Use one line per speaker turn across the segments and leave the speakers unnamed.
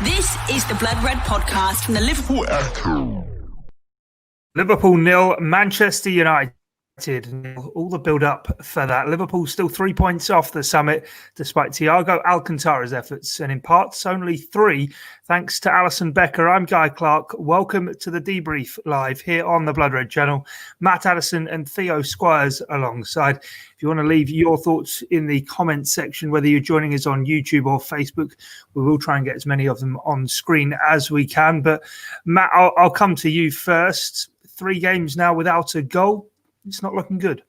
This is the Blood Red podcast from the Liverpool Echo.
Liverpool 0, Manchester United 0. All the build-up for that. Liverpool still 3 points off the summit, despite Thiago Alcantara's efforts, and in parts only 3, thanks to Alisson Becker. I'm Guy Clarke. Welcome to the Debrief live here on the Blood Red channel. Matt, Addison and Theo Squires alongside. If you want to leave your thoughts in the comments section, whether you're joining us on YouTube or Facebook, we will try and get as many of them on screen as we can. But Matt, I'll come to you first. 3 games now without a goal. It's not looking good.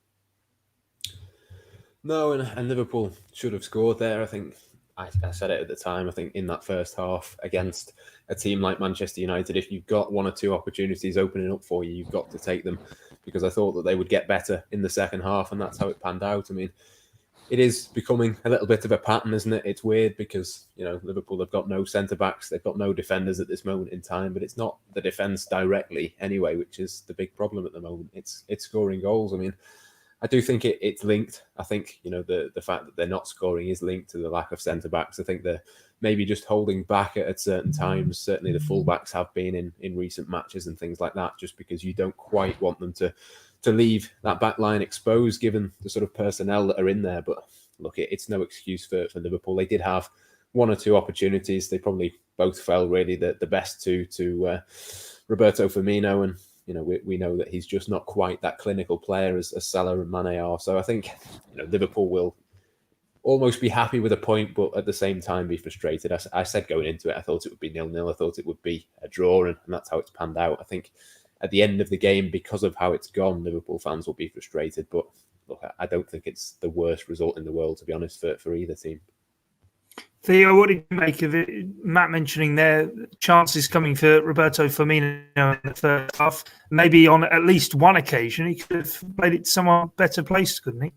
No, and Liverpool should have scored there. I think I said it at the time. I think in that first half against a team like Manchester United, if you've got 1 or 2 opportunities opening up for you, you've got to take them, because I thought that they would get better in the second half, and that's how it panned out. I mean, it is becoming a little bit of a pattern, isn't it? It's weird because, Liverpool have got no centre-backs, they've got no defenders at this moment in time, but it's not the defence directly anyway, which is the big problem at the moment. It's scoring goals. I mean, I do think it's linked. I think, the fact that they're not scoring is linked to the lack of centre-backs. I think they're maybe just holding back at certain times. Certainly the full-backs have been in recent matches and things like that, just because you don't quite want them to leave that back line exposed, given the sort of personnel that are in there. But look, it's no excuse for Liverpool. They did have 1 or 2 opportunities. They probably both fell, really. The best two to Roberto Firmino, and we know that he's just not quite that clinical player as Salah and Mane are. So I think Liverpool will almost be happy with a point, but at the same time be frustrated. I said going into it, I thought it would be 0-0. I thought it would be a draw, and that's how it's panned out. I think at the end of the game, because of how it's gone, Liverpool fans will be frustrated. But look, I don't think it's the worst result in the world, to be honest, for either team.
Theo, what did you make of it? Matt mentioning there chances coming for Roberto Firmino in the first half. Maybe on at least one occasion, he could have played it somewhat better placed, couldn't he?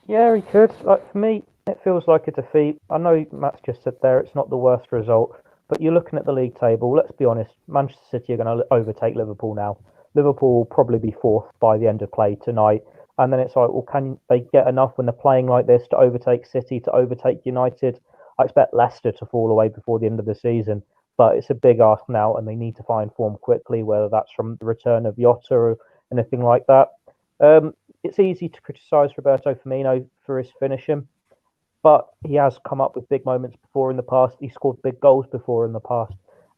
Yeah, he could. For me, it feels like a defeat. I know Matt's just said there it's not the worst result, but you're looking at the league table. Let's be honest, Manchester City are going to overtake Liverpool now. Liverpool will probably be 4th by the end of play tonight. And then it's like, well, can they get enough when they're playing like this to overtake City, to overtake United? I expect Leicester to fall away before the end of the season, but it's a big ask now, and they need to find form quickly, whether that's from the return of Jota or anything like that. It's easy to criticise Roberto Firmino for his finishing, but he has come up with big moments before in the past. He scored big goals before in the past.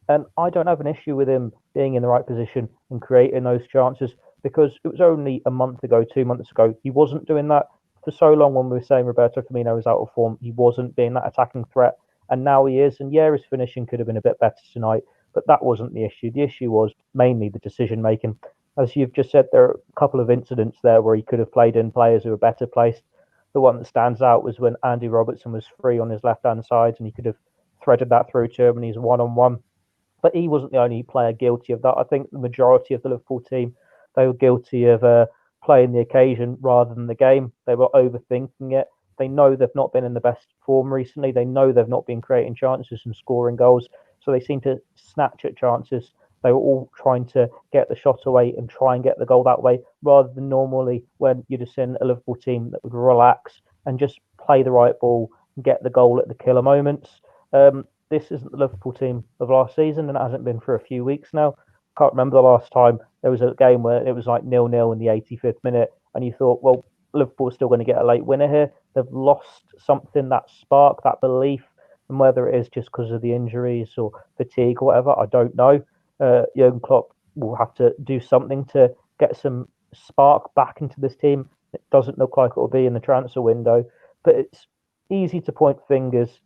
And I don't have an issue with him being in the right position and creating those chances, because it was only a month ago, 2 months ago, he wasn't doing that. For so long, when we were saying Roberto Firmino was out of form, he wasn't being that attacking threat. And now he is. And yeah, his finishing could have been a bit better tonight, but that wasn't the issue. The issue was mainly the decision making. As you've just said, there are a couple of incidents there where he could have played in players who were better placed. The one that stands out was when Andy Robertson was free on his left-hand side, and he could have threaded that through to him, and he's one-on-one. But he wasn't the only player guilty of that. I think the majority of the Liverpool team, they were guilty of playing the occasion rather than the game. They were overthinking it. They know they've not been in the best form recently. They know they've not been creating chances and scoring goals. So they seem to snatch at chances. They were all trying to get the shot away and try and get the goal that way, rather than normally when you'd have seen a Liverpool team that would relax and just play the right ball and get the goal at the killer moments. This isn't the Liverpool team of last season, and it hasn't been for a few weeks now. I can't remember the last time there was a game where it was like 0-0 in the 85th minute, and you thought, well, Liverpool's still going to get a late winner here. They've lost something, that spark, that belief, and whether it is just because of the injuries or fatigue or whatever, I don't know. Jurgen Klopp will have to do something to get some spark back into this team. It doesn't look like it will be in the transfer window, but it's easy to point fingers,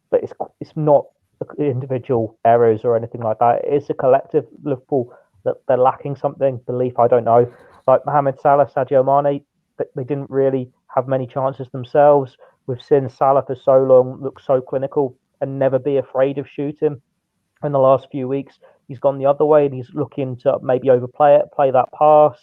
but it's not individual errors or anything like that. It's a collective. Liverpool, that they're lacking something, belief, I don't know. Like Mohamed Salah, Sadio Mane, they didn't really have many chances themselves. We've seen Salah for so long look so clinical and never be afraid of shooting. In the last few weeks, he's gone the other way and he's looking to maybe overplay it, play that pass.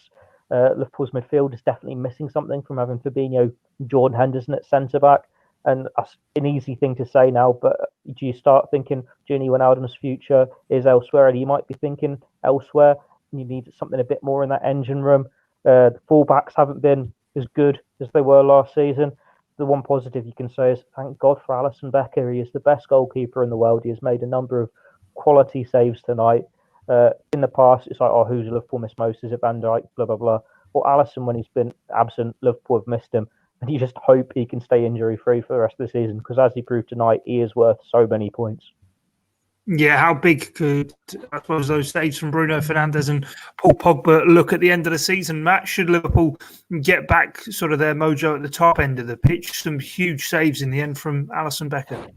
Liverpool's midfield is definitely missing something from having Fabinho and Jordan Henderson at centre-back. And that's an easy thing to say now, but do you start thinking Gini Wijnaldum's future is elsewhere, and he might be thinking elsewhere, and you need something a bit more in that engine room. The fullbacks haven't been as good as they were last season. the one positive you can say is thank God for Alisson Becker. He is the best goalkeeper in the world. He has made a number of quality saves tonight. In the past, it's like, oh, who's Liverpool missed most? Is it Van Dijk? Blah, blah, blah. Well, Alisson, when he's been absent, Liverpool have missed him. And you just hope he can stay injury-free for the rest of the season, because as he proved tonight, he is worth so many points.
Yeah, how big could, I suppose, those saves from Bruno Fernandes and Paul Pogba look at the end of the season, Matt? Should Liverpool get back sort of their mojo at the top end of the pitch? Some huge saves in the end from Alisson Becker.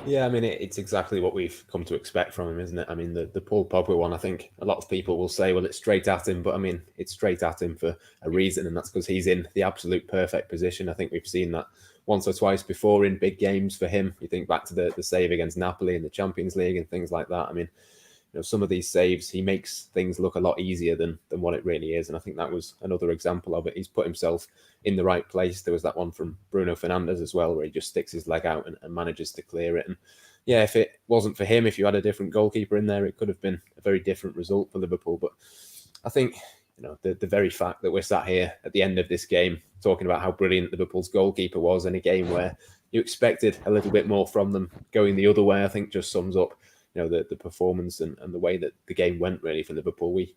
Yeah, I mean, it's exactly what we've come to expect from him, isn't it? I mean, the Paul Pogba one, I think a lot of people will say, well, it's straight at him. But I mean, it's straight at him for a reason, and that's because he's in the absolute perfect position. I think we've seen that once or twice before in big games for him. You think back to the save against Napoli in the Champions League and things like that. I mean, some of these saves, he makes things look a lot easier than what it really is. And I think that was another example of it. He's put himself in the right place. There was that one from Bruno Fernandes as well, where he just sticks his leg out and manages to clear it. And yeah, if it wasn't for him, if you had a different goalkeeper in there, it could have been a very different result for Liverpool. But I think, the very fact that we're sat here at the end of this game talking about how brilliant Liverpool's goalkeeper was in a game where you expected a little bit more from them going the other way, I think just sums up the performance and the way that the game went really for Liverpool. We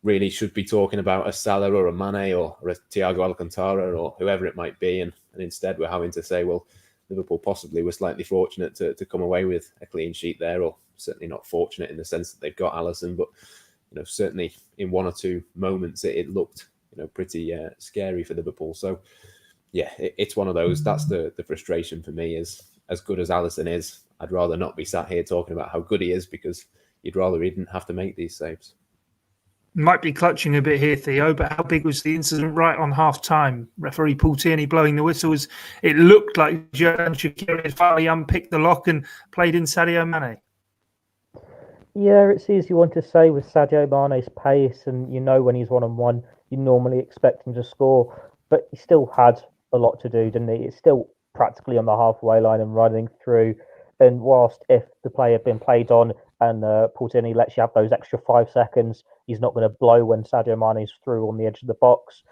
really should be talking about a Salah or a Mane or a Thiago Alcantara or whoever it might be. And instead we're having to say, well, Liverpool possibly were slightly fortunate to come away with a clean sheet there, or certainly not fortunate in the sense that they've got Alisson, but certainly in one or two moments it looked pretty scary for Liverpool. So yeah, it's one of those. That's the frustration for me. Is as good as Alisson is, I'd rather not be sat here talking about how good he is, because you'd rather he didn't have to make these saves.
Might be clutching a bit here, Theo, but how big was the incident right on half-time? Referee Paul Tierney blowing the whistle. It looked like Shaqiri had finally unpicked the lock and played in Sadio Mane.
Yeah, it's easy one to say with Sadio Mane's pace, and when he's one-on-one, you normally expect him to score, but he still had a lot to do, didn't he? It's still practically on the halfway line and running through. And whilst if the play had been played on and Paul Tierney lets you have those extra 5 seconds, he's not going to blow when Sadio Mane's through on the edge of the box.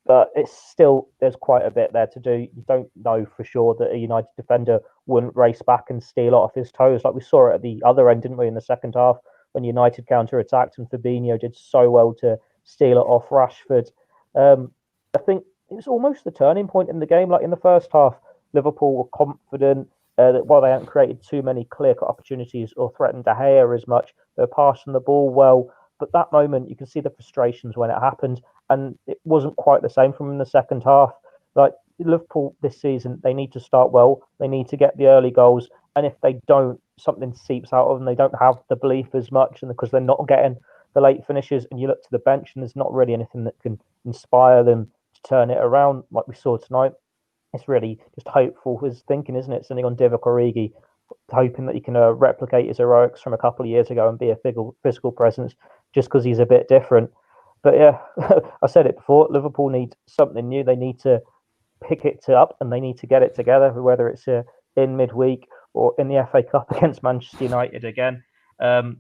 But it's still, there's quite a bit there to do. You don't know for sure that a United defender wouldn't race back and steal it off his toes. Like we saw it at the other end, didn't we, in the second half when United counter-attacked and Fabinho did so well to steal it off Rashford. I think it was almost the turning point in the game. Like in the first half, Liverpool were confident that while they hadn't created too many clear-cut opportunities or threatened De Gea as much, they were passing the ball well. But that moment, you can see the frustrations when it happened, and it wasn't quite the same from in the second half. Like Liverpool this season, they need to start well. They need to get the early goals, and if they don't, something seeps out of them. They don't have the belief as much, and because they're not getting the late finishes, and you look to the bench, and there's not really anything that can inspire them to turn it around like we saw tonight. It's really just hopeful his thinking, isn't it? Sitting on Divock Origi, hoping that he can replicate his heroics from a couple of years ago and be a physical presence just because he's a bit different. But yeah, I said it before, Liverpool need something new. They need to pick it up and they need to get it together, whether it's in midweek or in the FA Cup against Manchester United again.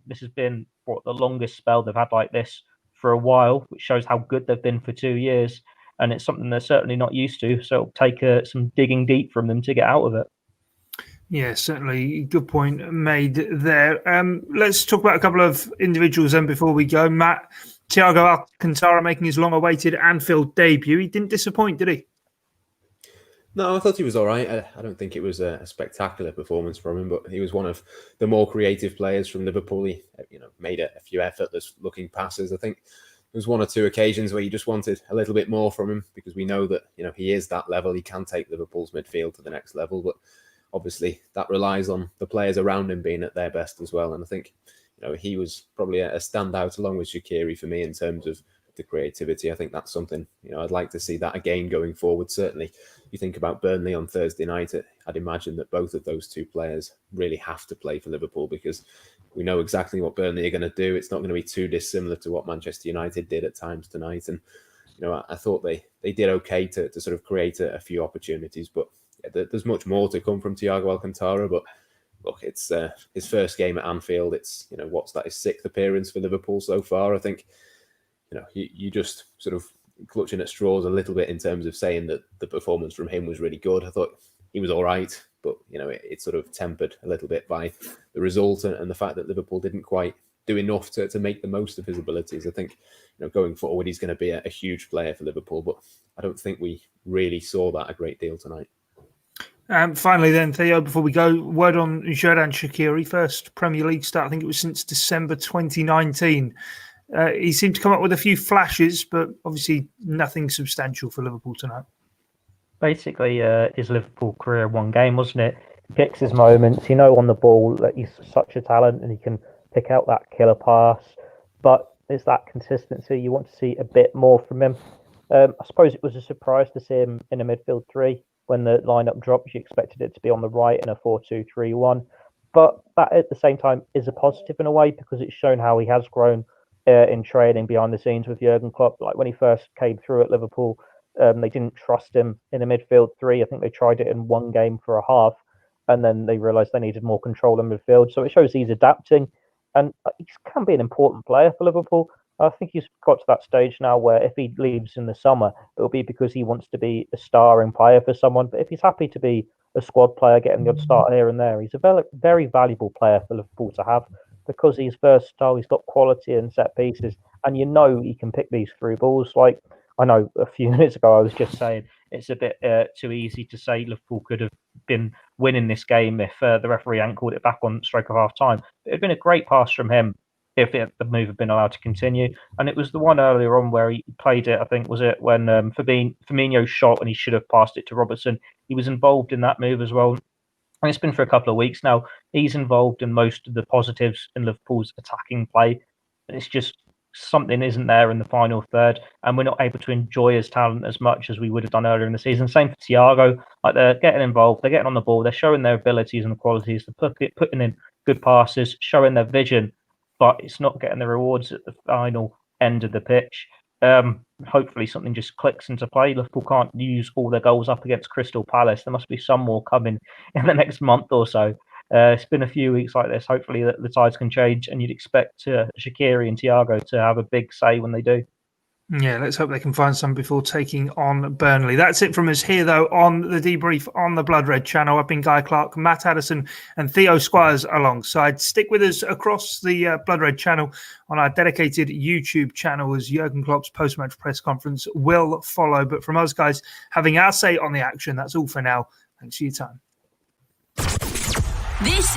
This has been the longest spell they've had like this for a while, which shows how good they've been for 2 years. And it's something they're certainly not used to. So it'll take some digging deep from them to get out of it.
Yeah, certainly. Good point made there. Let's talk about a couple of individuals then before we go. Matt, Thiago Alcantara making his long-awaited Anfield debut. He didn't disappoint, did he?
No, I thought he was all right. I don't think it was a spectacular performance from him, but he was one of the more creative players from Liverpool. He made a few effortless-looking passes. I think there was one or two occasions where you just wanted a little bit more from him, because we know that he is that level. He can take Liverpool's midfield to the next level, but obviously that relies on the players around him being at their best as well. And I think he was probably a standout along with Shaqiri for me in terms of the creativity. I think that's something I'd like to see that again going forward. Certainly, you think about Burnley on Thursday night. I'd imagine that both of those two players really have to play for Liverpool, because we know exactly what Burnley are going to do. It's not going to be too dissimilar to what Manchester United did at times tonight. And I thought they did okay to sort of create a few opportunities, but there's much more to come from Thiago Alcantara. But look, it's his first game at Anfield. It's what's that, his 6th appearance for Liverpool so far. I think you just sort of clutching at straws a little bit in terms of saying that the performance from him was really good. I thought he was all right, but it's sort of tempered a little bit by the result and the fact that Liverpool didn't quite do enough to make the most of his abilities. I think going forward he's going to be a huge player for Liverpool, but I don't think we really saw that a great deal tonight.
Finally then, Theo, before we go, word on Xherdan Shaqiri, first Premier League start, I think it was since December 2019. He seemed to come up with a few flashes, but obviously nothing substantial for Liverpool tonight.
Basically, his Liverpool career one game, wasn't it? He picks his moments, on the ball that he's such a talent and he can pick out that killer pass, but it's that consistency. You want to see a bit more from him. I suppose it was a surprise to see him in a midfield three. When the lineup dropped, you expected it to be on the right in a 4-2-3-1. But that at the same time is a positive in a way, because it's shown how he has grown in training behind the scenes with Jurgen Klopp. Like when he first came through at Liverpool, they didn't trust him in a midfield three. I think they tried it in one game for a half, and then they realised they needed more control in midfield. So it shows he's adapting, and he can be an important player for Liverpool. I think he's got to that stage now where if he leaves in the summer, it'll be because he wants to be a starring player for someone. But if he's happy to be a squad player, getting the odd start here and there, he's a very, very valuable player for Liverpool to have, because he's versatile, he's got quality and set pieces, and he can pick these through balls. Like, I know a few minutes ago I was just saying it's a bit too easy to say Liverpool could have been winning this game if the referee hadn't called it back on stroke of half time. It had been a great pass from him if the move had been allowed to continue. And it was the one earlier on where he played it, I think, was it when Firmino shot and he should have passed it to Robertson. He was involved in that move as well. And it's been for a couple of weeks now. He's involved in most of the positives in Liverpool's attacking play. It's just something isn't there in the final third, and we're not able to enjoy his talent as much as we would have done earlier in the season. Same for Thiago. Like, they're getting involved, they're getting on the ball, they're showing their abilities and the qualities, they're putting in good passes, showing their vision, but it's not getting the rewards at the final end of the pitch. Hopefully something just clicks into play. Liverpool can't use all their goals up against Crystal Palace. There must be some more coming in the next month or so. It's been a few weeks like this. Hopefully the tides can change, and you'd expect Shaqiri and Thiago to have a big say when they do.
Yeah, let's hope they can find some before taking on Burnley. That's it from us here, though, on the debrief on the Blood Red channel. I've been Guy Clarke, Matt Addison and Theo Squires alongside. Stick with us across the Blood Red channel on our dedicated YouTube channel, as Jurgen Klopp's post-match press conference will follow. But from us, guys, having our say on the action, that's all for now. Thanks for your time.
This